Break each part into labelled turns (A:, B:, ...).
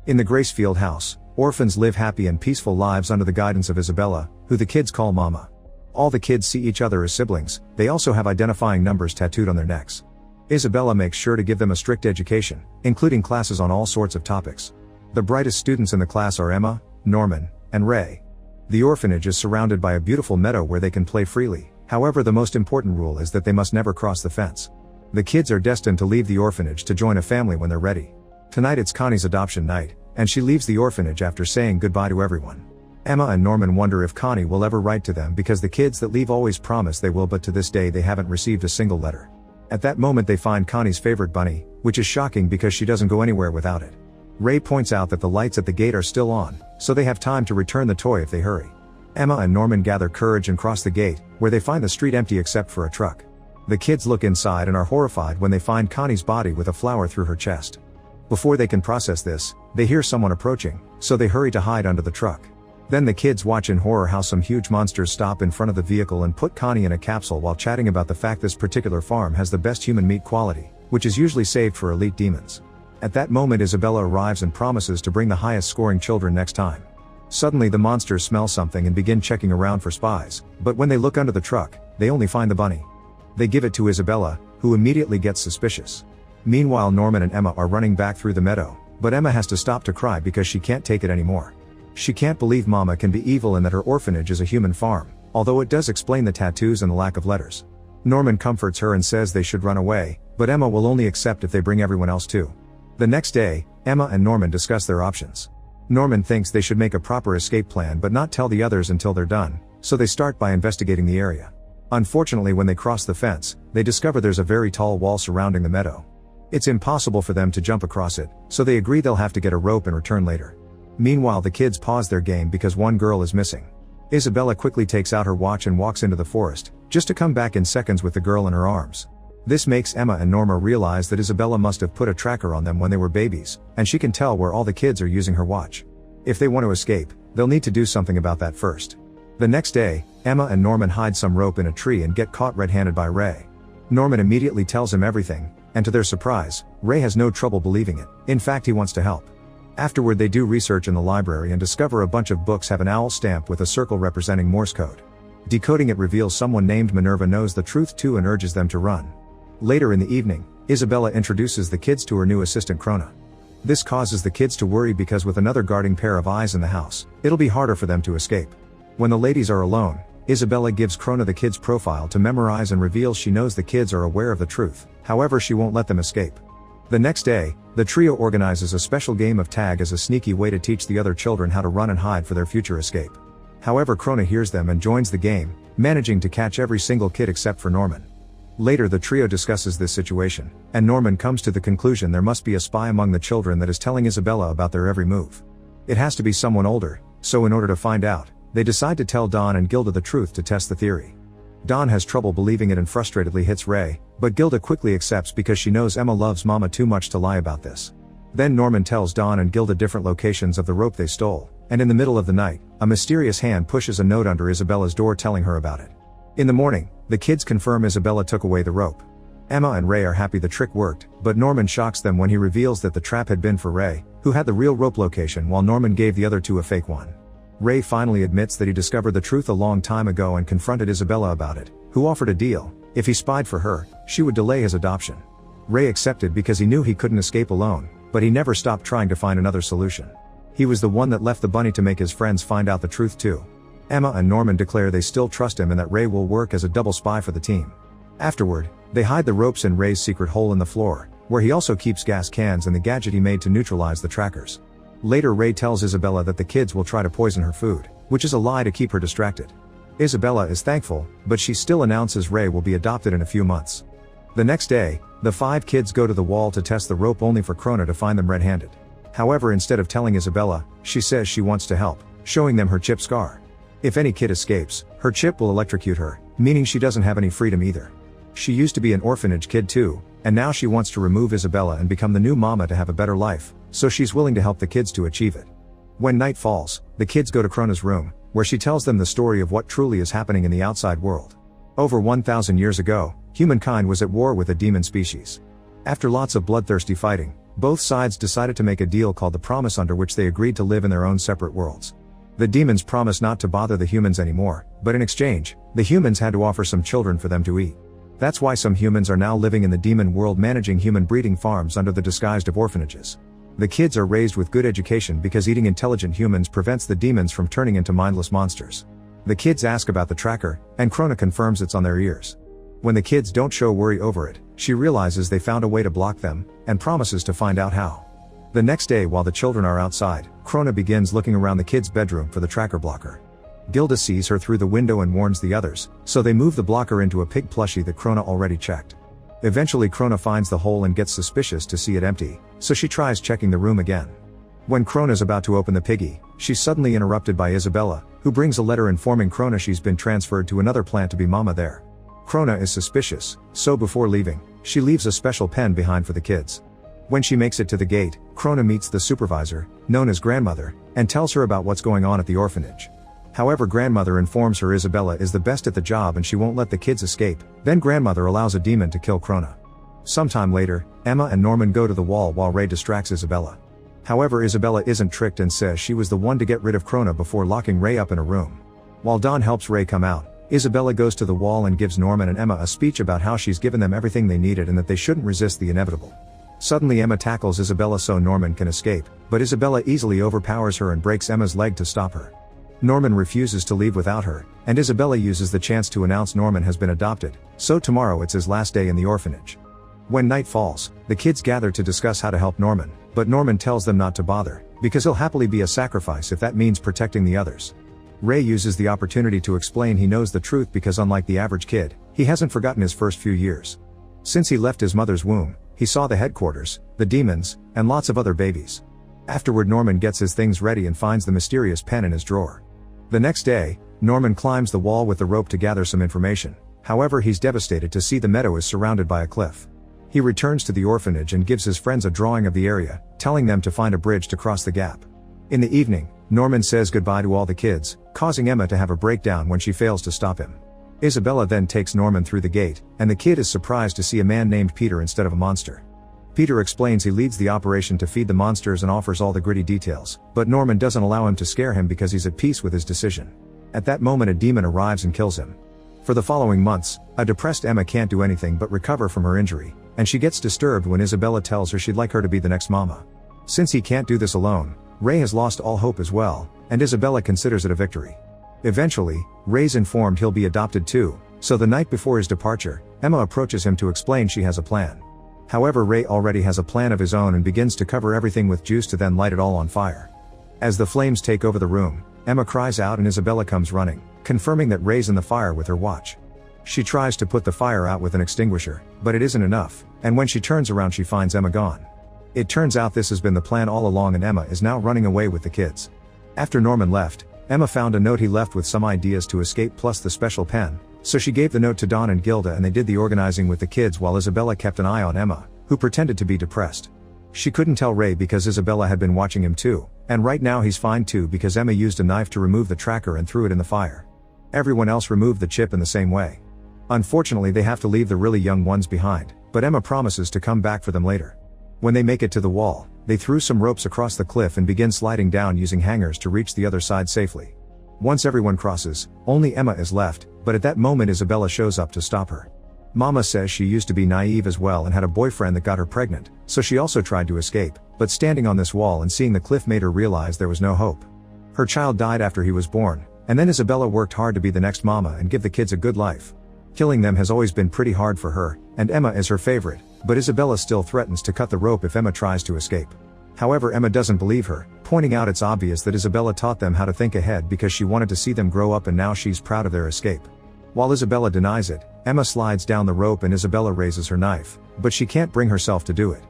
A: In the Gracefield house, orphans live happy and peaceful lives under the guidance of Isabella, who the kids call Mama. All the kids see each other as siblings. They also have identifying numbers tattooed on their necks. Isabella makes sure to give them a strict education, including classes on all sorts of topics. The brightest students in the class are Emma, Norman, and Ray. The orphanage is surrounded by a beautiful meadow where they can play freely. However, the most important rule is that they must never cross the fence. The kids are destined to leave the orphanage to join a family when they're ready. Tonight it's Connie's adoption night, and she leaves the orphanage after saying goodbye to everyone. Emma and Norman wonder if Connie will ever write to them because the kids that leave always promise they will, but to this day they haven't received a single letter. At that moment they find Connie's favorite bunny, which is shocking because she doesn't go anywhere without it. Ray points out that the lights at the gate are still on, so they have time to return the toy if they hurry. Emma and Norman gather courage and cross the gate, where they find the street empty except for a truck. The kids look inside and are horrified when they find Connie's body with a flower through her chest. Before they can process this, they hear someone approaching, so they hurry to hide under the truck. Then the kids watch in horror how some huge monsters stop in front of the vehicle and put Connie in a capsule while chatting about the fact this particular farm has the best human meat quality, which is usually saved for elite demons. At that moment Isabella arrives and promises to bring the highest scoring children next time. Suddenly the monsters smell something and begin checking around for spies, but when they look under the truck, they only find the bunny. They give it to Isabella, who immediately gets suspicious. Meanwhile Norman and Emma are running back through the meadow, but Emma has to stop to cry because she can't take it anymore. She can't believe Mama can be evil and that her orphanage is a human farm, although it does explain the tattoos and the lack of letters. Norman comforts her and says they should run away, but Emma will only accept if they bring everyone else too. The next day, Emma and Norman discuss their options. Norman thinks they should make a proper escape plan but not tell the others until they're done, so they start by investigating the area. Unfortunately, when they cross the fence, they discover there's a very tall wall surrounding the meadow. It's impossible for them to jump across it, so they agree they'll have to get a rope and return later. Meanwhile, the kids pause their game because one girl is missing. Isabella quickly takes out her watch and walks into the forest, just to come back in seconds with the girl in her arms. This makes Emma and Norma realize that Isabella must have put a tracker on them when they were babies, and she can tell where all the kids are using her watch. If they want to escape, they'll need to do something about that first. The next day, Emma and Norman hide some rope in a tree and get caught red-handed by Ray. Norman immediately tells him everything, and to their surprise, Ray has no trouble believing it. In fact, he wants to help. Afterward, they do research in the library and discover a bunch of books have an owl stamp with a circle representing Morse code. Decoding it reveals someone named Minerva knows the truth too and urges them to run. Later in the evening, Isabella introduces the kids to her new assistant Krona. This causes the kids to worry because with another guarding pair of eyes in the house, it'll be harder for them to escape. When the ladies are alone, Isabella gives Krona the kids' profile to memorize and reveals she knows the kids are aware of the truth, however she won't let them escape. The next day, the trio organizes a special game of tag as a sneaky way to teach the other children how to run and hide for their future escape. However, Krona hears them and joins the game, managing to catch every single kid except for Norman. Later the trio discusses this situation, and Norman comes to the conclusion there must be a spy among the children that is telling Isabella about their every move. It has to be someone older, so in order to find out, they decide to tell Dawn and Gilda the truth to test the theory. Dawn has trouble believing it and frustratedly hits Ray, but Gilda quickly accepts because she knows Emma loves Mama too much to lie about this. Then Norman tells Dawn and Gilda different locations of the rope they stole, and in the middle of the night, a mysterious hand pushes a note under Isabella's door telling her about it. In the morning, the kids confirm Isabella took away the rope. Emma and Ray are happy the trick worked, but Norman shocks them when he reveals that the trap had been for Ray, who had the real rope location while Norman gave the other two a fake one. Ray finally admits that he discovered the truth a long time ago and confronted Isabella about it, who offered a deal. If he spied for her, she would delay his adoption. Ray accepted because he knew he couldn't escape alone, but he never stopped trying to find another solution. He was the one that left the bunny to make his friends find out the truth too. Emma and Norman declare they still trust him and that Ray will work as a double spy for the team. Afterward, they hide the ropes in Ray's secret hole in the floor, where he also keeps gas cans and the gadget he made to neutralize the trackers. Later Ray tells Isabella that the kids will try to poison her food, which is a lie to keep her distracted. Isabella is thankful, but she still announces Ray will be adopted in a few months. The next day, the 5 kids go to the wall to test the rope only for Krona to find them red-handed. However, instead of telling Isabella, she says she wants to help, showing them her chip scar. If any kid escapes, her chip will electrocute her, meaning she doesn't have any freedom either. She used to be an orphanage kid too, and now she wants to remove Isabella and become the new mama to have a better life, so she's willing to help the kids to achieve it. When night falls, the kids go to Krona's room, where she tells them the story of what truly is happening in the outside world. Over 1,000 years ago, humankind was at war with a demon species. After lots of bloodthirsty fighting, Both sides decided to make a deal called the Promise, under which they agreed to live in their own separate worlds. The demons promised not to bother the humans anymore, but in exchange, the humans had to offer some children for them to eat. That's why some humans are now living in the demon world, managing human breeding farms under the disguise of orphanages. The kids are raised with good education because eating intelligent humans prevents the demons from turning into mindless monsters. The kids ask about the tracker, and Krona confirms it's on their ears. When the kids don't show worry over it, she realizes they found a way to block them, and promises to find out how. The next day, while the children are outside, Krona begins looking around the kids' bedroom for the tracker blocker. Gilda sees her through the window and warns the others, so they move the blocker into a pig plushie that Krona already checked. Eventually Krona finds the hole and gets suspicious to see it empty, so she tries checking the room again. When Krona's about to open the piggy, she's suddenly interrupted by Isabella, who brings a letter informing Krona she's been transferred to another plant to be mama there. Krona is suspicious, so before leaving, she leaves a special pen behind for the kids. When she makes it to the gate, Krona meets the supervisor, known as Grandmother, and tells her about what's going on at the orphanage. However, Grandmother informs her Isabella is the best at the job and she won't let the kids escape. Then Grandmother allows a demon to kill Krona. Sometime later, Emma and Norman go to the wall while Ray distracts Isabella. However, Isabella isn't tricked and says she was the one to get rid of Krona before locking Ray up in a room. While Don helps Ray come out, Isabella goes to the wall and gives Norman and Emma a speech about how she's given them everything they needed and that they shouldn't resist the inevitable. Suddenly Emma tackles Isabella so Norman can escape, but Isabella easily overpowers her and breaks Emma's leg to stop her. Norman refuses to leave without her, and Isabella uses the chance to announce Norman has been adopted, so tomorrow it's his last day in the orphanage. When night falls, the kids gather to discuss how to help Norman, but Norman tells them not to bother, because he'll happily be a sacrifice if that means protecting the others. Ray uses the opportunity to explain he knows the truth because unlike the average kid, he hasn't forgotten his first few years. Since he left his mother's womb, he saw the headquarters, the demons, and lots of other babies. Afterward, Norman gets his things ready and finds the mysterious pen in his drawer. The next day, Norman climbs the wall with the rope to gather some information. However, he's devastated to see the meadow is surrounded by a cliff. He returns to the orphanage and gives his friends a drawing of the area, telling them to find a bridge to cross the gap. In the evening, Norman says goodbye to all the kids, causing Emma to have a breakdown when she fails to stop him. Isabella then takes Norman through the gate, and the kid is surprised to see a man named Peter instead of a monster. Peter explains he leads the operation to feed the monsters and offers all the gritty details, but Norman doesn't allow him to scare him because he's at peace with his decision. At that moment, a demon arrives and kills him. For the following months, a depressed Emma can't do anything but recover from her injury, and she gets disturbed when Isabella tells her she'd like her to be the next mama. Since he can't do this alone, Ray has lost all hope as well, and Isabella considers it a victory. Eventually, Ray's informed he'll be adopted too, so the night before his departure, Emma approaches him to explain she has a plan. However, Ray already has a plan of his own and begins to cover everything with juice to then light it all on fire. As the flames take over the room, Emma cries out and Isabella comes running, confirming that Ray's in the fire with her watch. She tries to put the fire out with an extinguisher, but it isn't enough, and when she turns around she finds Emma gone. It turns out this has been the plan all along and Emma is now running away with the kids. After Norman left, Emma found a note he left with some ideas to escape plus the special pen, so she gave the note to Don and Gilda and they did the organizing with the kids while Isabella kept an eye on Emma, who pretended to be depressed. She couldn't tell Ray because Isabella had been watching him too, and right now he's fine too because Emma used a knife to remove the tracker and threw it in the fire. Everyone else removed the chip in the same way. Unfortunately, they have to leave the really young ones behind, but Emma promises to come back for them later. When they make it to the wall, they threw some ropes across the cliff and begin sliding down using hangers to reach the other side safely. Once everyone crosses, only Emma is left, but at that moment Isabella shows up to stop her. Mama says she used to be naive as well and had a boyfriend that got her pregnant, so she also tried to escape, but standing on this wall and seeing the cliff made her realize there was no hope. Her child died after he was born, and then Isabella worked hard to be the next mama and give the kids a good life. Killing them has always been pretty hard for her, and Emma is her favorite, but Isabella still threatens to cut the rope if Emma tries to escape. However, Emma doesn't believe her, pointing out it's obvious that Isabella taught them how to think ahead because she wanted to see them grow up and now she's proud of their escape. While Isabella denies it, Emma slides down the rope and Isabella raises her knife, but she can't bring herself to do it.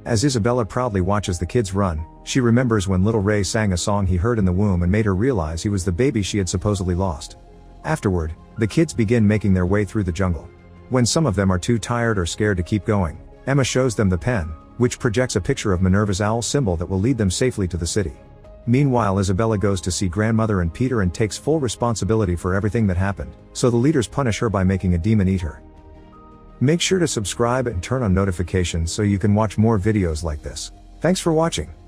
A: As Isabella proudly watches the kids run, she remembers when little Ray sang a song he heard in the womb and made her realize he was the baby she had supposedly lost. Afterward, the kids begin making their way through the jungle. When some of them are too tired or scared to keep going, Emma shows them the pen, which projects a picture of Minerva's owl symbol that will lead them safely to the city. Meanwhile, Isabella goes to see Grandmother and Peter and takes full responsibility for everything that happened, so the leaders punish her by making a demon eat her. Make sure to subscribe and turn on notifications so you can watch more videos like this. Thanks for watching.